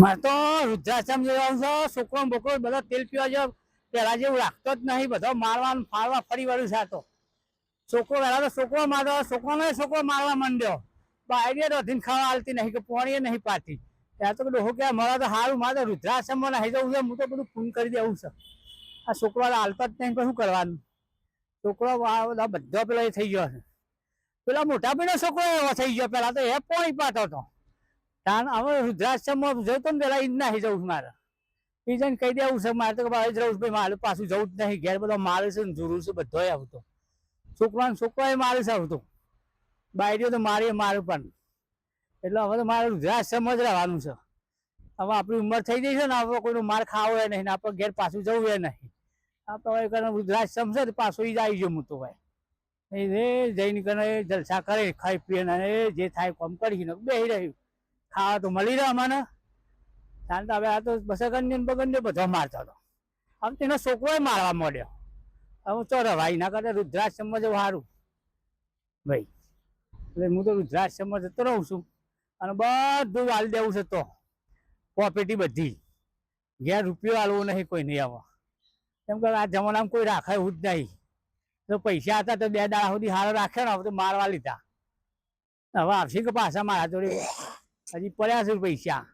મારે તો વૃદ્ધાશ્રમ જેવા છે. છોકરો બોકરો બધા તેલ પીવા જેવા પેલા જેવું રાખતો જ નહીં. બધો મારવાનું ફાળવા ફરી વળ્યું છે. તો છોકરો પહેલા તો છોકરો મારતો, છોકરો મારવા માંડ્યો. આઈડિયા તો અધીન ખાવા હાલતી નહીં કે પોણીએ નહીં પાતી. ત્યાં તો ડોહો કે મારે તો સારું, મારે તો વૃદ્ધાશ્રમમાં નહીં જવું છે. હું તો બધું ફોન કરી દેવું છે. આ છોકરો હાલતા જ નહીં, શું કરવાનું? છોકરો બધો પેલો એ થઈ ગયો છે. પેલા મોટા ભાઈનો છોકરો એવો થઈ ગયો. પેલા તો એ પોણી પાતો હતો. હવે વૃદ્ધાશ્રમમાં જતો ને પેલા ઈ જ નાહી જવું મારે. એ જઈને કહી દેવું છે મારે તો જ રહું ભાઈ, મારે પાછું જવું જ નહીં. ઘેર બધો મારે છે ને જુરું છે, બધો આવતો છોકરો મારે છે આવતો. બાયરીઓ તો મારે પણ. એટલે હવે તો મારે વૃદ્ધાશ્રમમાં જ રહેવાનું છે. હવે આપણી ઉંમર થઈ ગઈ છે ને, હવે કોઈનો માર ખાવો એ નહીં ને આપણે ઘેર પાછું જવું એ નહીં. આપણે હવે વૃદ્ધાશ્રમ છે પાછું ઈ જ આવી ગયો. હું તો ભાઈ એ જઈને કરે જલસા કરે, ખાઈ પીએ ને જે થાય કામ કરી બેસી રહ્યું. ખાવા તો મળી રહે અમને. કારણ હવે આ તો બસગંજ બગંજ બધો મારતો હતો. હવે તેનો છોકરો મારવા માંડ્યો. હવે તો રવાઈ ના કરતા વૃદ્ધાશ્રમમાં જવું સારું ભાઈ. એટલે હું તો વૃદ્ધાશ્રમમાં જતો રહું છું. અને બધું વાલી દેવું છે. તો પ્રોપર્ટી બધી ઘેર રૂપિયો હાલવો નહીં કોઈ નહીં. આવે કેમ કે આ જમાનામાં કોઈ રાખે એવું જ નહીં. તો પૈસા હતા તો 2 દાડા સુધી હારો રાખ્યો ને, હવે તો મારવા લીધા. હવે આવશે કે પાછા મારા જોડે હજી પડ્યા છે પૈસા.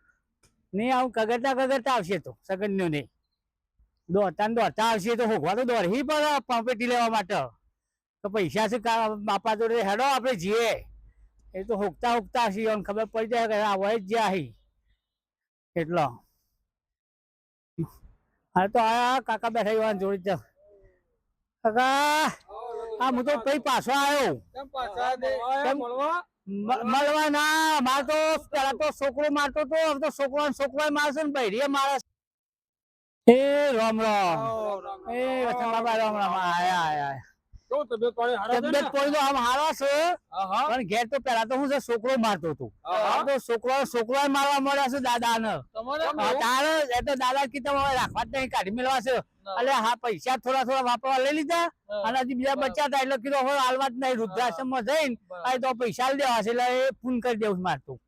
નહીં આવું કગરતા આવશે તો સગનનો નહીં. દોડતા આવશે તો હોગવા તો દોડવી પડે પ્રોપર્ટી લેવા માટે. તો પૈસા છે બાપા જોડે હેડો આપણે જઈએ. એ તો હોગતા આવશે, એમ ખબર પડી જાય કે આ હોય જ જ્યાં. એટલો હા તો આ કાકા બેઠા એવા જોડે જ. કાકા હા હું તો કઈ પાછો આવ્યો મળવા ના. મારે તો પેલા તો છોકરો મારતો હતો, હવે તો છોકરો મારશે ને બૈરીએ મારે. એ રામ રામ. એ વચન બાબા રામ રામ. આયા તબિયત પાણી તો આમ હારા છે. પણ ઘેર તો પેલા તો હું છે છોકરો મારતો હતો. છોકરો મારવા મળ્યા છે દાદા ને. તારે એટલે દાદા કીધું હવે રાખવા જ નહીં, કાઢી મેળવા છે. એટલે હા પૈસા થોડા વાપરવા લઈ લીધા. અને હજી બીજા બચ્ચા હતા એટલે કીધું હવે હાલવા જ નહીં. વૃદ્ધાશ્રમ માં જઈને તો પૈસા દેવા છે એટલે એ પૂન કરી દેવું મારતું.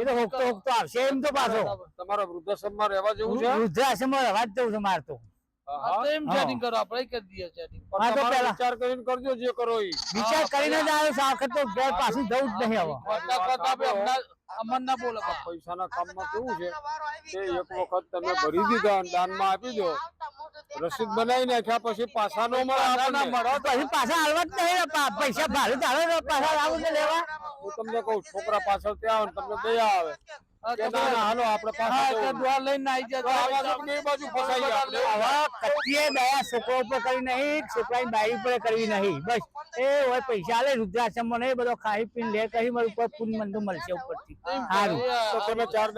એ તો હોકતો આવશે એમ તો પાછો. તમારા વૃદ્ધાશ્રમ માં રહેવા જેવું છે? વૃદ્ધાશ્રમ માં રહેવા જ જવું છે મારતો. વિચાર કરીને કરજો જે કરો એ. વિચાર કરીને જ આવ્યો છે. આ વખત તો ઘેર પાછું જવું જ નહીં. પૈસાના કામમાં કેવું છે કે એક વખત તમે ભરી દીધા દાનમાં આપી દો, રસીદ બનાવી નાખ્યા પછી પાછા નો મળે. પછી પાછા હાલવા જ નહીં. પૈસા ભાડું ચાલે પાછા આવું ને લેવા. હું તમને કહું છોકરા પાછળ ત્યાં આવે તમને દયા આવે. હાલો આપડે છોકરો ઉપર કરી નહીં, છોકરાની બાઈ ઉપર કરવી નહીં. બસ એ હોય પૈસા લે વૃદ્ધાશ્રમ માં નહીં, બધો ખાઈ પીને લે કહી મારું ઉપર પૂન મંદો મળશે ઉપરથી. સારું તો તમે 4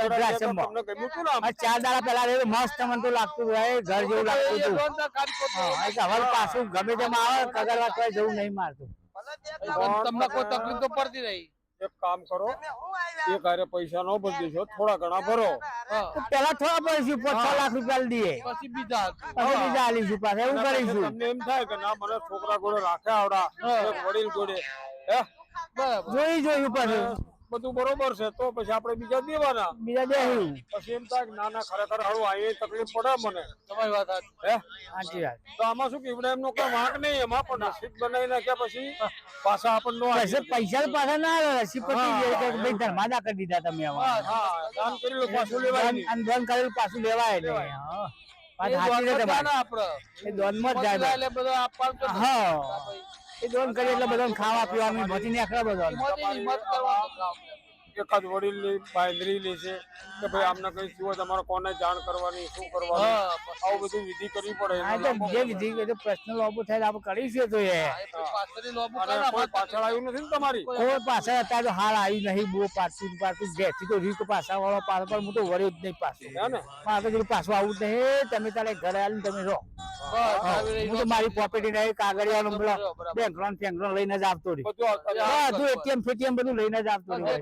દાડા પહેલા મસ્ત મને તો લાગતું ઘર જેવું લાગતું હતું. હવે પાછું ગમે તેમ આવે કગરવા તો જવું નહીં મારતું. તમને કોઈ તકલીફ તો પડતી રહી. એક કામ કરો, એક હારે પૈસા નો બદલી છો, થોડા ઘણા ભરો. પેલા થોડા પડીશું 6 લાખ રૂપિયા દઈએ, પછી બીજા આલીશું પાછા. એવું કરીશું. તમને એમ થાય કે ના મને છોકરા જોડે રાખે આવડા વડીલ જોડે જોયું પછી બધું બરોબર છે તો પછી આપડે બીજા દેવાના. દેવું પછી એમ થાય ના ના ખરેખર હારું આ તકલીફ પડે મને. તમારી વાત સાચી વાત. તો આમાં શું કે એમનો કોઈ વાંક નહીં. એમાં પણ રસીદ બનાવી નાખ્યા પછી પાછા આપણને પૈસા પાછા ના રસી પછી ધર્માદા કરી દીધા તમે. દાન કરેલું પાછું લેવાય, દાન કરેલું પાછું લેવાય. એ દોન કરી એટલે બધા ખાવા પીવાનું મચી ને આખા બધા એકાદ વડીલ ની બાંધરી લે છે કે ભાઈ આમને કઈ શું તમારે કોને જાણ કરવાની, શું કરવાનું, આવું બધું વિધિ કરવી પડે. જે વિધિ પ્રશ્ન લોબો થાય આપણે કરીશું. તો કોઈ પાછળ આવ્યું નથી ને તમારી? કોઈ પાછળ અત્યારે તો હાલ આવ્યું નહીં. બહુ પાછું ઘેરથી તો રીક પાછા વાળો પાછો પણ હું તો વર્યો જ નહીં પાછું. આગળ પાછું આવું જ નહીં. તમે તારે ઘરે આવીને તમે રહો. હું તો મારી પ્રોપર્ટી નહીં કાગળિયાનો બેંગ્રોન લઈને જ આવતો રહ્યો. બધું એટીએમ ફેટીએમ બધું લઈને જ આવતો રહ્યો.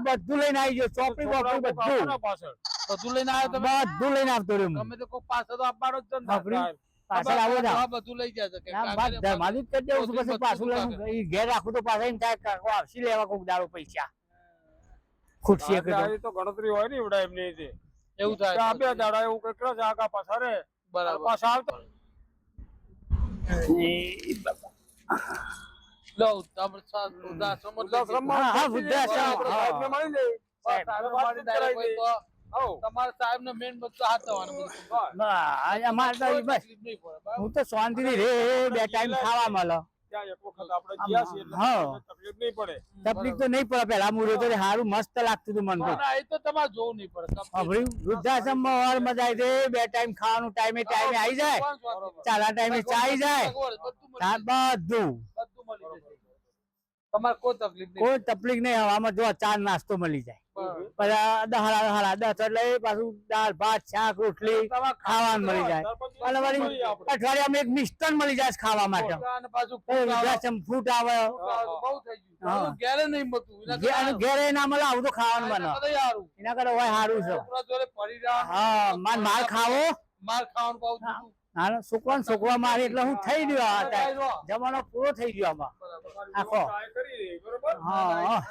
બધું લઈને આવી ગયો. ચોપડી બોપડી બધું લઈને આવ્યો. બધું લઈને આવતો રહ્યો. પાછળ આપવાનો જ પાછળ આવો બધું લઈ જાય ધર્માદિત કરી દેવું પછી પાછું ઘેર રાખું તો પાછા એમ થાય આવશે લેવા કોઈક દાડો પૈસા. ખુરશી એક આ તો ગણતરી હોય ને એવડા એમની છે એવું કે આ થાય બે દાડા એવું કેટલા છે આગા પાછા રે બરાબર પાછા આવતા લો તમે વૃદ્ધાશ્રમ વૃદ્ધાશ્રમમાં હા, વૃદ્ધાશ્રમ, આપણે હા. સાહેબને મળી લઈએ. તમારા સાહેબ ને મેન બધું હાથ થવાનું બધું. બસ, અમારે તો બસ તકલીફ નહીં પડે બરાબર? હું તો શાંતિથી રે બે ટાઈમ ખાવા મળે ત્યાં એક વખત આપણે ગયા છીએ એટલે હા. તમને તકલીફ નહીં પડે તકલીફ તો નહીં પડે પેલા હું રહેતો સારું મસ્ત લાગતું હતું મને તો ના, એ તો તમારે જોવું નહીં પડે તકલીફ. હવે વૃદ્ધાશ્રમમાં વાર મજા આવી જાય બે ટાઈમ ખાવાનું ટાઈમે ટાઈમે આવી જાય કોણ શાંતિ? ચાલા ટાઈમે ચા આવી જાય બધું મળી તાર જાય. બધું બધું મળી જશે. તમારે કોઈ તકલીફ નહીં કોઈ તકલીફ નહીં હવામાં જો ચા નાસ્તો મળી જાય બરાબર. પછી દહાડા 10 એટલે પાછું દાળ ભાત શાક રોટલી ખાવાનું મળી જાય અને વળી અઠવાડિયામાં એક મિષ્ટાન મળી જાય છે ખાવા માટે અને પાછું એ વૃદ્ધાશ્રમ ફૂટ આવે બહુ થઈ ગયું. હા. હવે ઘેરે નહીં મળતું. એના ઘે- અને કરતા ઘેરે ના મળે આવું તો ખાવાનું બને એના કરતા સારું. એના કરતા હોય સારું છે છોકરા જોડે ફરી રહ્યા. હા માર ખાવો માર ખાવાનું પાછું જુદું. હા છોકરા મારી એટલે હું થઈ ગયો આ અત્યારે. બરાબર. જમાનો પૂરો થઈ ગયો આમાં આખો સહાય કરી દઈએ, બરોબર? હા હા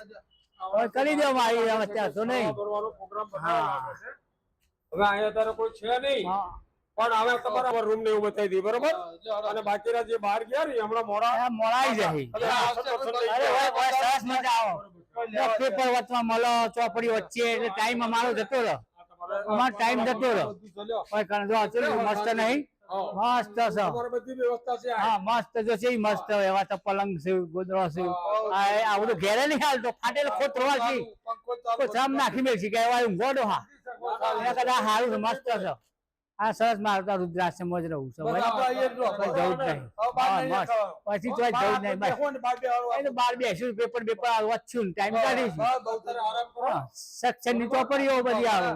હવે કરી દો મારી હવે અત્યારે તો નહીં ભરવાનો પ્રોગ્રામ હા. બનાવવાનો છે. હવે અહીંયા તારે કોઈ છે નહીં હા પણ હવે તમારા રૂમ ને એવું બતાવી દઈએ, બરોબર? જો, અને બાકીના જે બહાર ગયા ને હમણાં મોડા આ મોડાઈ જાય એટલે આ સત્તર લઈ અરે ગયા. હોય સરસ મજા આવો પેપર વચમાં મળો ચોપડી વચ્ચે એટલે ટાઈમ અમારો જતો રહ્યો અમારો ટાઈમ જતો રહ્યો કોઈ કારણ જો ચેલું મસ્ત નહીં મસ્ત છે તમારે બધી વ્યવસ્થા છે આ. હા મસ્ત જો છે ઈ મસ્ત એવા તો પલંગ છે ગોદડો છે આ બધું ઘેરે નહીં હાલતો ફાટેલ ખોતરો છે પંખો ચાલુ કોઈ સામ નાખી મેળ છે કે એવા ઊંઘોડો હા એના કરતા સારું છે મસ્ત છે આ સરસ મારું તો રુદ્રાશ્રમ જ રહું છે બસ આપણે અહીંયા જ રહો. કોઈ જવું જ નહીં હવે બહાર નહીં હા, મસ્ત. જવાનું. પછી તો જવું જ નહીં બસ બેહો ને બહાર બેહવાનું. એ તો બાર બેસ્યું પેપર પેપર વચ્ચું ટાઈમ કાઢીશું બસ, બહુ સારું. આરામ કરો. સેક્શન ની ચોપડીઓ બધી આવે